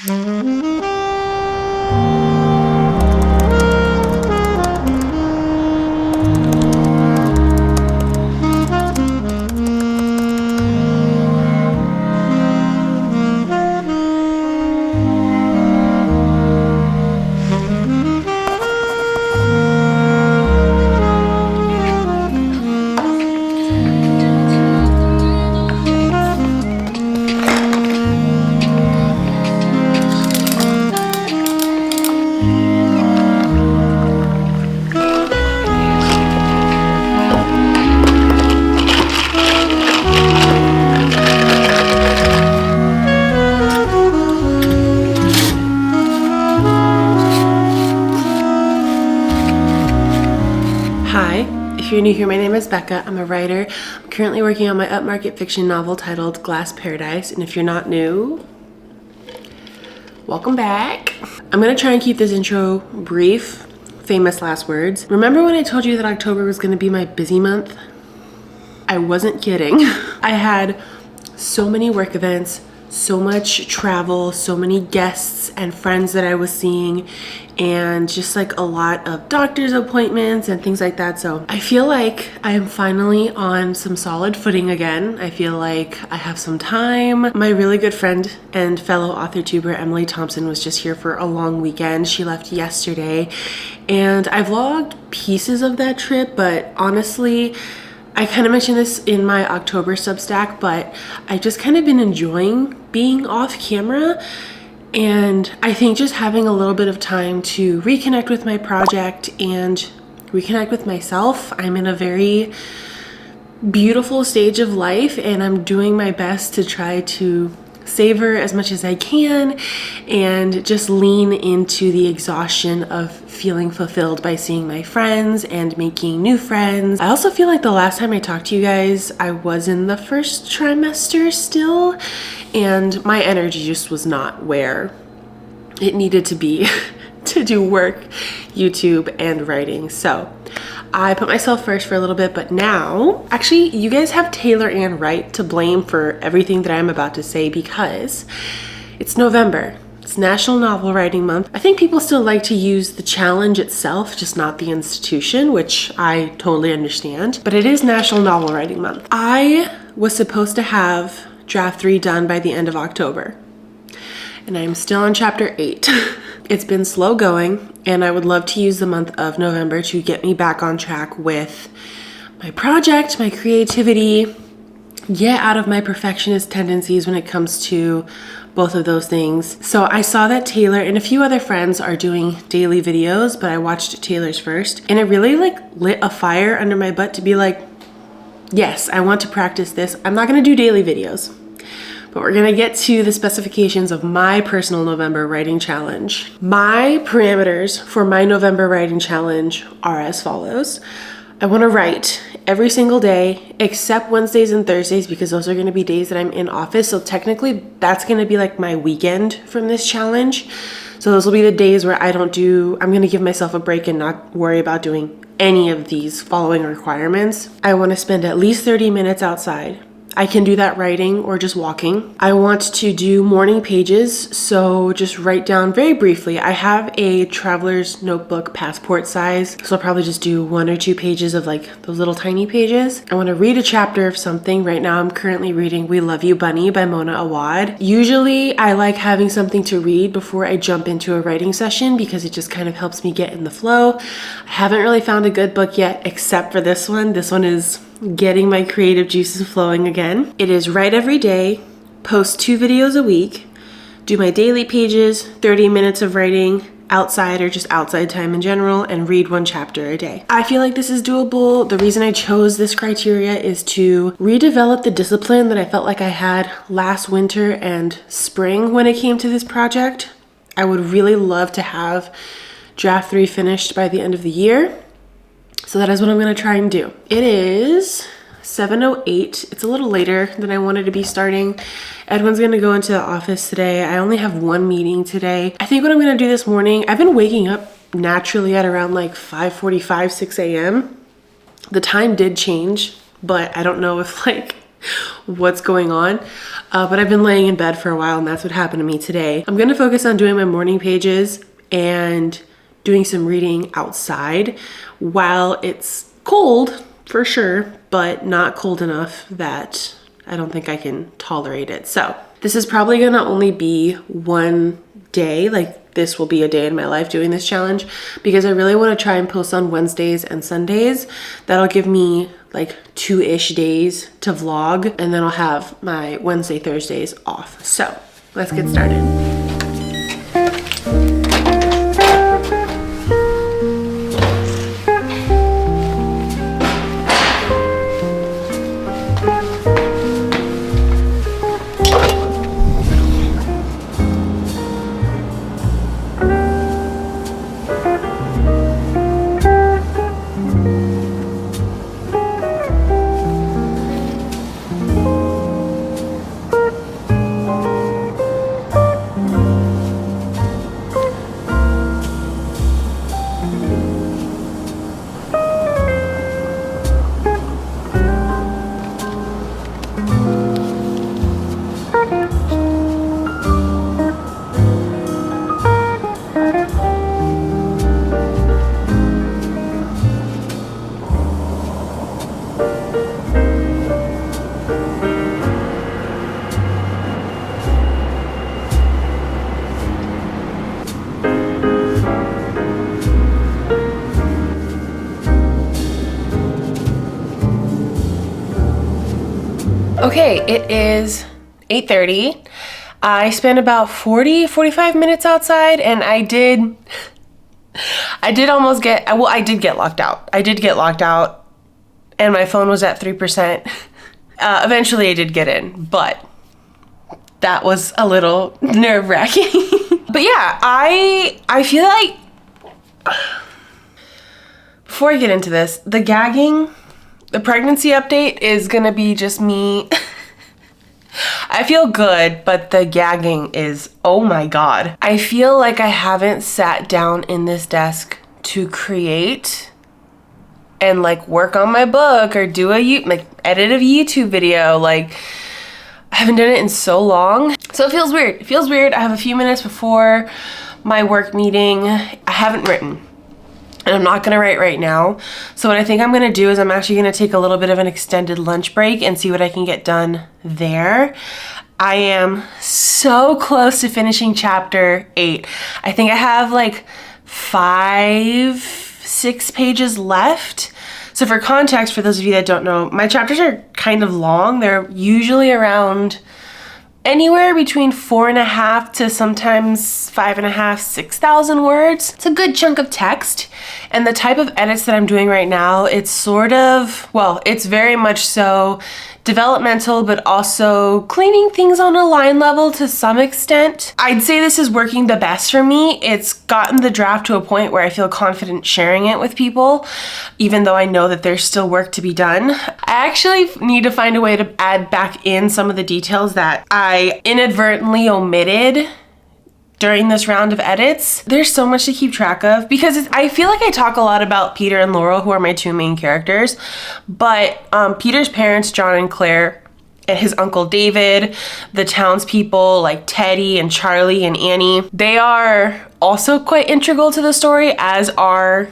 If you're new here, my name is Becca. I'm a writer. I'm currently working on my upmarket fiction novel titled Glass Paradise, and if you're not new, welcome back. I'm gonna try and keep this intro brief. Famous last words. Remember when I told you that October was gonna be my busy month? I wasn't kidding. I had so many work events, so much travel, so many guests and friends that I was seeing, and just like a lot of doctor's appointments and things like that. So I feel like I am finally on some solid footing again. I feel like I have some time. My really good friend and fellow author tuber Emily Thompson was just here for a long weekend. She left yesterday, and I vlogged pieces of that trip, but honestly, I kind of mentioned this in my October Substack, but I've just kind of been enjoying being off camera, and I think just having a little bit of time to reconnect with my project and reconnect with myself. I'm in a very beautiful stage of life, and I'm doing my best to try to savor as much as I can and just lean into the exhaustion of feeling fulfilled by seeing my friends and making new friends. I also feel like the last time I talked to you guys, I was in the first trimester still, and my energy just was not where it needed to be to do work, YouTube, and writing. So I put myself first for a little bit, but now, actually, you guys have Taylor and Wright to blame for everything that I'm about to say, because it's November. It's National Novel Writing Month. I think people still like to use the challenge itself, just not the institution, which I totally understand, but it is National Novel Writing Month. I was supposed to have draft 3 done by the end of October, and I'm still on chapter 8. It's been slow going, and I would love to use the month of November to get me back on track with my project, my creativity, get out of my perfectionist tendencies when it comes to both of those things. So I saw that Taylor and a few other friends are doing daily videos, but I watched Taylor's first, and it really lit a fire under my butt to be like, yes, I want to practice this. I'm not gonna do daily videos, but we're gonna get to the specifications of my personal November writing challenge. My parameters for my November writing challenge are as follows. I wanna write every single day except Wednesdays and Thursdays, because those are gonna be days that I'm in office. So technically that's gonna be like my weekend from this challenge. So those will be the days where I'm gonna give myself a break and not worry about doing any of these following requirements. I wanna spend at least 30 minutes outside. I can do that writing or just walking. I want to do morning pages, so just write down very briefly. I have a traveler's notebook passport size, so I'll probably just do 1 or 2 pages of like those little tiny pages. I want to read a chapter of something. Right now I'm currently reading We Love You Bunny by Mona Awad. Usually I like having something to read before I jump into a writing session because it just kind of helps me get in the flow. I haven't really found a good book yet except for this one. This one is getting my creative juices flowing again. It is write every day, post 2 videos a week, do my daily pages, 30 minutes of writing outside or just outside time in general, and read 1 chapter a day. I feel like this is doable. The reason I chose this criteria is to redevelop the discipline that I felt like I had last winter and spring when it came to this project. I would really love to have draft 3 finished by the end of the year. So that is what I'm gonna try and do. It is 7:08. It's a little later than I wanted to be starting. Edwin's gonna go into the office today. I only have 1 meeting today. I think what I'm gonna do this morning, I've been waking up naturally at around like 5:45, 6 a.m. The time did change, but I don't know if like what's going on. But I've been laying in bed for a while and that's what happened to me today. I'm gonna focus on doing my morning pages and doing some reading outside while it's cold for sure, but not cold enough that I don't think I can tolerate it. So this is probably gonna only be one day, like this will be a day in my life doing this challenge because I really wanna try and post on Wednesdays and Sundays. That'll give me like 2-ish days to vlog and then I'll have my Wednesday, Thursdays off. So let's get started. Okay, it is 8:30. I spent about 45 minutes outside and I did almost get, well, I did get locked out. I did get locked out and my phone was at 3%. Eventually I did get in, but that was a little nerve-wracking. But yeah, I feel like, before I get into this, the gagging, the pregnancy update is gonna be just me. I feel good, but the gagging is, oh my God. I feel like I haven't sat down in this desk to create and like work on my book or do like edit a YouTube video. Like I haven't done it in so long. So it feels weird. It feels weird. I have a few minutes before my work meeting. I haven't written. And I'm not gonna write right now. So what I think I'm gonna do is I'm actually gonna take a little bit of an extended lunch break and see what I can get done there. I am so close to finishing chapter 8. I think I have like 5-6 pages left. So for context, for those of you that don't know, my chapters are kind of long. They're usually around anywhere between 4.5 to sometimes 5.5, 6,000 words. It's a good chunk of text. And the type of edits that I'm doing right now, it's sort of, well, it's very much so developmental, but also cleaning things on a line level to some extent. I'd say this is working the best for me. It's gotten the draft to a point where I feel confident sharing it with people, even though I know that there's still work to be done. I actually need to find a way to add back in some of the details that I inadvertently omitted during this round of edits. There's so much to keep track of because I feel like I talk a lot about Peter and Laurel, who are my two main characters, but Peter's parents, John and Claire, and his uncle David, the townspeople like Teddy and Charlie and Annie, they are also quite integral to the story, as are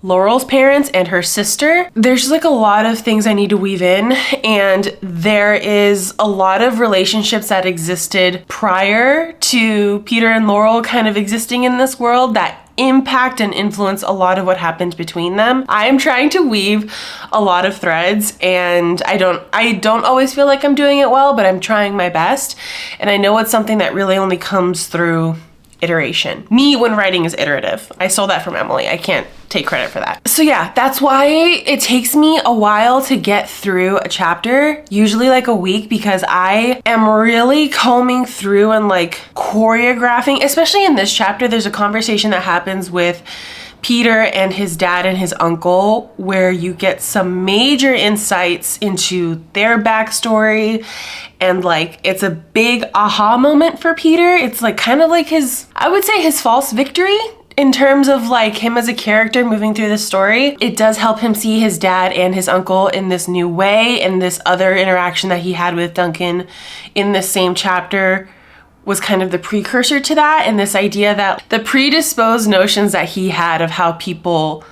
Laurel's parents and her sister. There's just like a lot of things I need to weave in, and there is a lot of relationships that existed prior to Peter and Laurel kind of existing in this world that impact and influence a lot of what happened between them. I am trying to weave a lot of threads, and I don't always feel like I'm doing it well, but I'm trying my best. And I know it's something that really only comes through iteration. Me, when writing, is iterative. I stole that from Emily. I can't take credit for that. So yeah, that's why it takes me a while to get through a chapter, usually like a week, because I am really combing through and like choreographing, especially in this chapter. There's a conversation that happens with Peter and his dad and his uncle where you get some major insights into their backstory, and like it's a big aha moment for Peter. It's like kind of like his, I would say, his false victory in terms of like him as a character moving through the story. It does help him see his dad and his uncle in this new way, and this other interaction that he had with Duncan in this same chapter was kind of the precursor to that, and this idea that the predisposed notions that he had of how people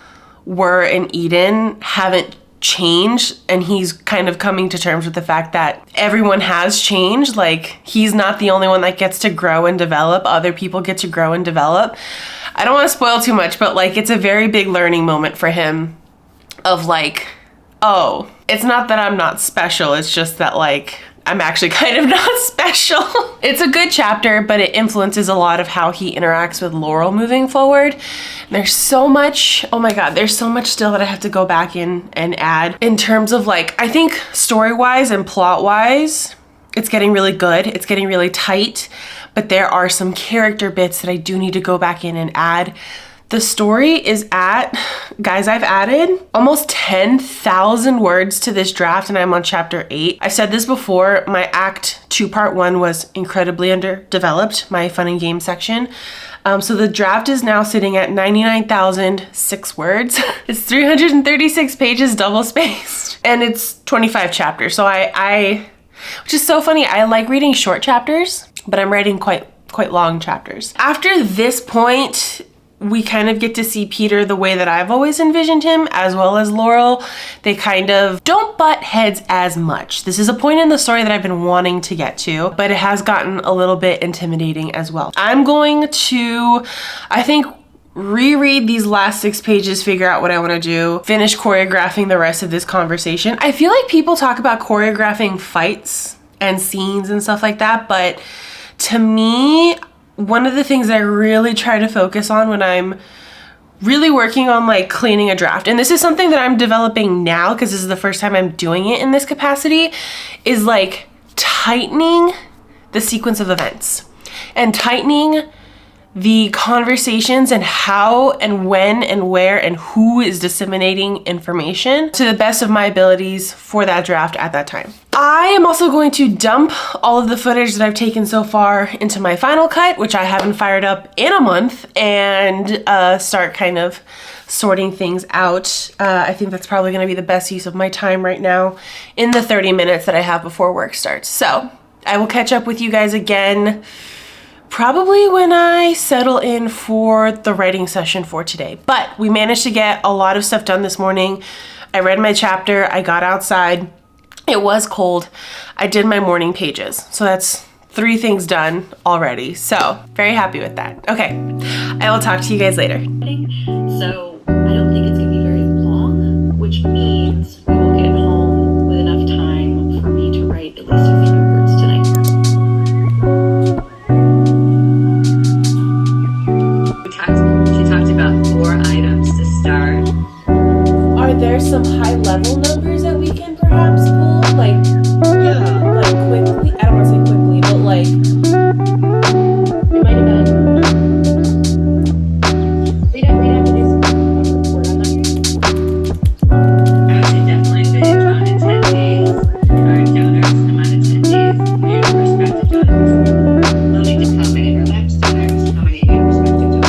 were in Eden haven't changed, and he's kind of coming to terms with the fact that everyone has changed. Like, he's not the only one that gets to grow and develop, other people get to grow and develop. I don't want to spoil too much, but like, it's a very big learning moment for him of like, oh, it's not that I'm not special, it's just that like I'm actually kind of not special. It's a good chapter, but it influences a lot of how he interacts with Laurel moving forward. And there's so much, oh my God, there's so much still that I have to go back in and add in terms of like, I think story-wise and plot-wise, it's getting really good. It's getting really tight, but there are some character bits that I do need to go back in and add. The story is at, guys, I've added almost 10,000 words to this draft, and I'm on chapter 8. I said this before, my Act 2 Part 1 was incredibly underdeveloped, my fun and game section. So the draft is now sitting at 99,006 words. It's 336 pages double spaced, and it's 25 chapters. So which is so funny, I like reading short chapters, but I'm writing quite long chapters. After this point, we kind of get to see Peter the way that I've always envisioned him, as well as Laurel. They kind of don't butt heads as much. This is a point in the story that I've been wanting to get to, but it has gotten a little bit intimidating as well. I'm going to, I think, reread these last 6 pages, figure out what I want to do, finish choreographing the rest of this conversation. I feel like people talk about choreographing fights and scenes and stuff like that, but to me, one of the things I really try to focus on when I'm really working on like cleaning a draft, and this is something that I'm developing now because this is the first time I'm doing it in this capacity, is like tightening the sequence of events and tightening the conversations and how and when and where and who is disseminating information to the best of my abilities for that draft at that time. I am also going to dump all of the footage that I've taken so far into my Final Cut, which I haven't fired up in a month, and start kind of sorting things out. I think that's probably going to be the best use of my time right now in the 30 minutes that I have before work starts. So I will catch up with you guys again probably when I settle in for the writing session for today. But we managed to get a lot of stuff done this morning. I read my chapter, I got outside. It was cold. I did my morning pages. So that's 3 things done already. So very happy with that. Okay, I will talk to you guys later. So I don't think it's gonna be very long, which means we will get home with enough time for me to write at least a few words tonight. She talked about 4 items to start. Are there some high level numbers that we can perhaps pull? Like, yeah, like quickly? I don't want to say quickly, but like, it might have been. We'd have to do some report on that. I would say definitely the amount of attendees, current donors, amount of attendees, new prospective donors. We'll need to how many relapsed donors, how many new prospective donors.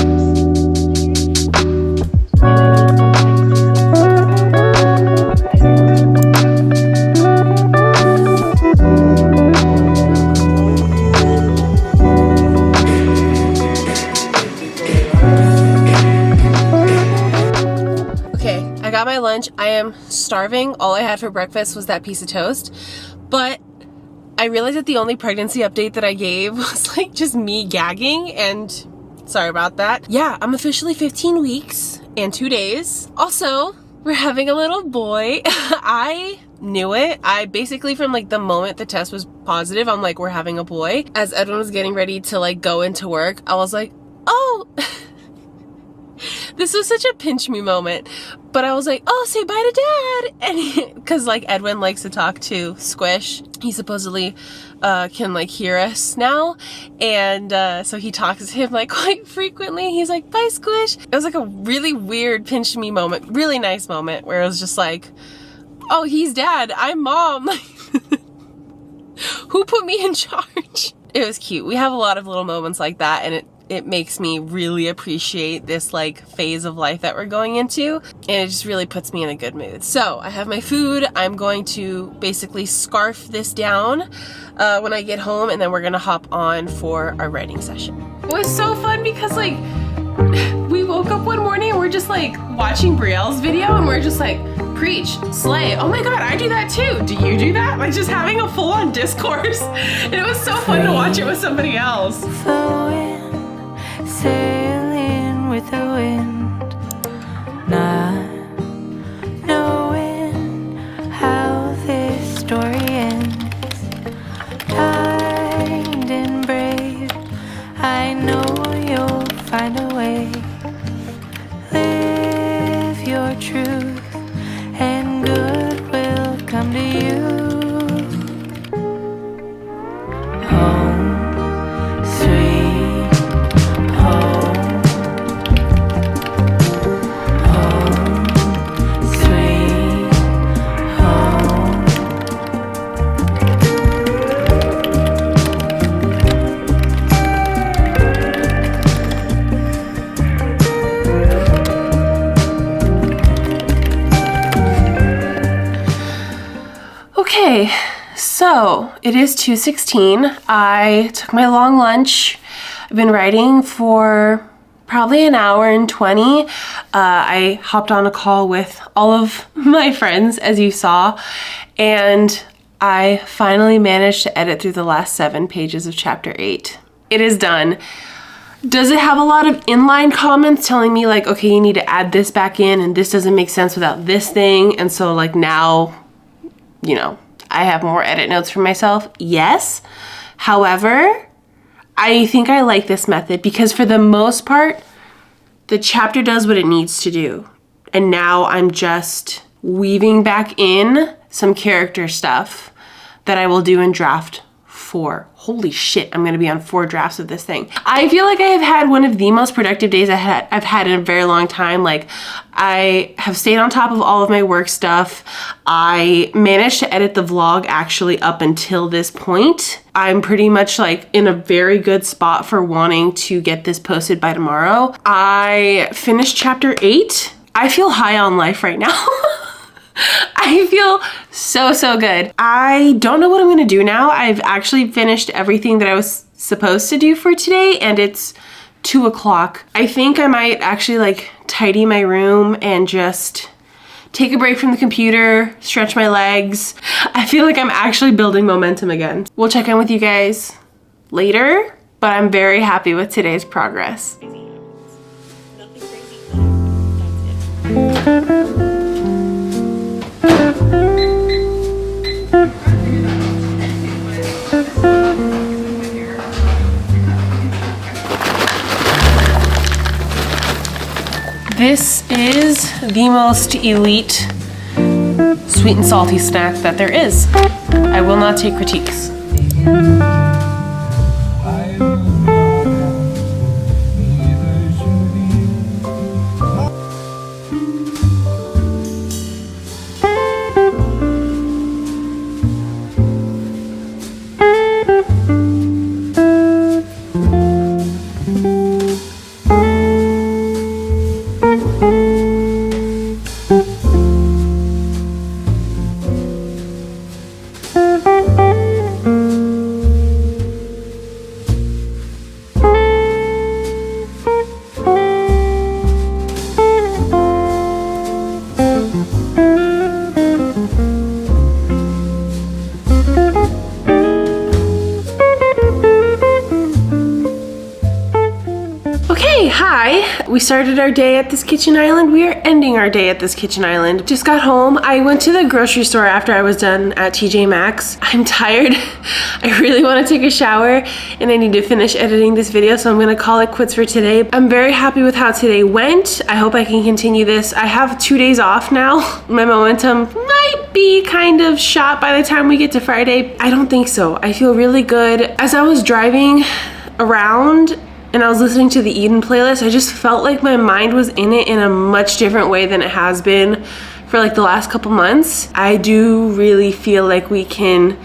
I got my lunch. I am starving. All I had for breakfast was that piece of toast. But I realized that the only pregnancy update that I gave was like just me gagging, and sorry about that. Yeah, I'm officially 15 weeks and 2 days. Also, we're having a little boy. I knew it. I basically, from like the moment the test was positive, I'm like, we're having a boy. As Edwin was getting ready to like go into work, I was like, oh, this was such a pinch me moment. But I was like, oh, say bye to dad. And because like Edwin likes to talk to Squish. He supposedly can like hear us now. And so he talks to him like quite frequently. He's like, bye Squish. It was like a really weird pinch me moment. Really nice moment where it was just like, oh, he's dad. I'm mom. Who put me in charge? It was cute. We have a lot of little moments like that, and it makes me really appreciate this like phase of life that we're going into, and it just really puts me in a good mood. So I have my food. I'm going to basically scarf this down when I get home, and then we're gonna hop on for our writing session. It was so fun because like we woke up one morning and we're just like watching Brielle's video and we're just like, preach, slay, oh my god, I do that too, do you do that? Like just having a full-on discourse, and it was so fun to watch it with somebody else. Flowing, sailing with the wind, not knowing how this story ends. Kind and brave, I know you'll find a way. Live your truth and good will come to you. Home, sweet home. Home, sweet home. Okay, so it is 2:16. I took my long lunch. I've been writing for probably an hour and 20. I hopped on a call with all of my friends, as you saw, and I finally managed to edit through the last 7 pages of chapter 8. It is done. Does it have a lot of inline comments telling me like, okay, you need to add this back in and this doesn't make sense without this thing, and so like now, you know, I have more edit notes for myself? Yes. However, I think I like this method because for the most part, the chapter does what it needs to do. And now I'm just weaving back in some character stuff that I will do in draft 4. Holy shit, I'm gonna be on 4 drafts of this thing. I feel like I have had one of the most productive days I've had in a very long time. Like, I have stayed on top of all of my work stuff. I managed to edit the vlog actually up until this point. I'm pretty much like in a very good spot for wanting to get this posted by tomorrow. I finished chapter 8. I feel high on life right now. I feel so good. I don't know what I'm gonna do now. I've actually finished everything that I was supposed to do for today, and it's 2 o'clock. I think I might actually like tidy my room and just take a break from the computer, stretch my legs. I feel like I'm actually building momentum again. We'll check in with you guys later, but I'm very happy with today's progress. Nothing crazy. That's it. This is the most elite sweet and salty snack that there is. I will not take critiques. We started our day at this kitchen island. We are ending our day at this kitchen island. Just got home. I went to the grocery store after I was done at TJ Maxx. I'm tired. I really want to take a shower and I need to finish editing this video, so I'm gonna call it quits for today. I'm very happy with how today went. I hope I can continue this. I have 2 days off now. My momentum might be kind of shot by the time we get to Friday. I don't think so. I feel really good. As I was driving around and I was listening to the Eden playlist, I just felt like my mind was in it in a much different way than it has been for like the last couple months. I do really feel like we can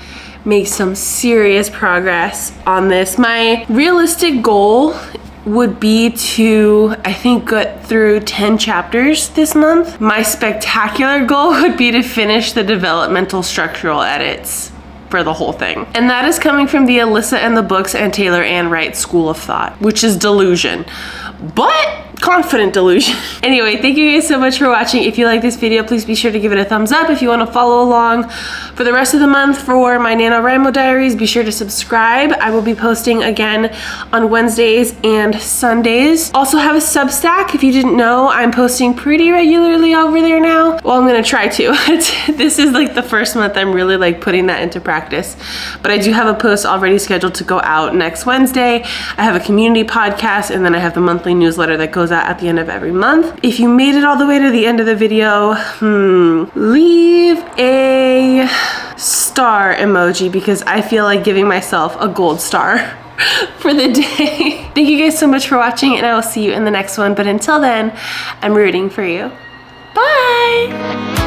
make some serious progress on this. My realistic goal would be to, I think, get through 10 chapters this month. My spectacular goal would be to finish the developmental structural edits for the whole thing. And that is coming from the Alyssa and the Books and Taylor Ann Wright school of thought, which is delusion, but confident delusion. Anyway, thank you guys so much for watching. If you like this video, please be sure to give it a thumbs up. If you want to follow along for the rest of the month for my NaNoWriMo diaries, be sure to subscribe. I will be posting again on Wednesdays and Sundays. Also have a Substack. If you didn't know, I'm posting pretty regularly over there now. Well, I'm gonna try to. This is like the first month I'm really like putting that into practice. But I do have a post already scheduled to go out next Wednesday. I have a community podcast, and then I have the monthly newsletter that goes out at the end of every month. If you made it all the way to the end of the video, leave a star emoji, because I feel like giving myself a gold star for the day. Thank you guys so much for watching, and I will see you in the next one. But until then, I'm rooting for you. Bye!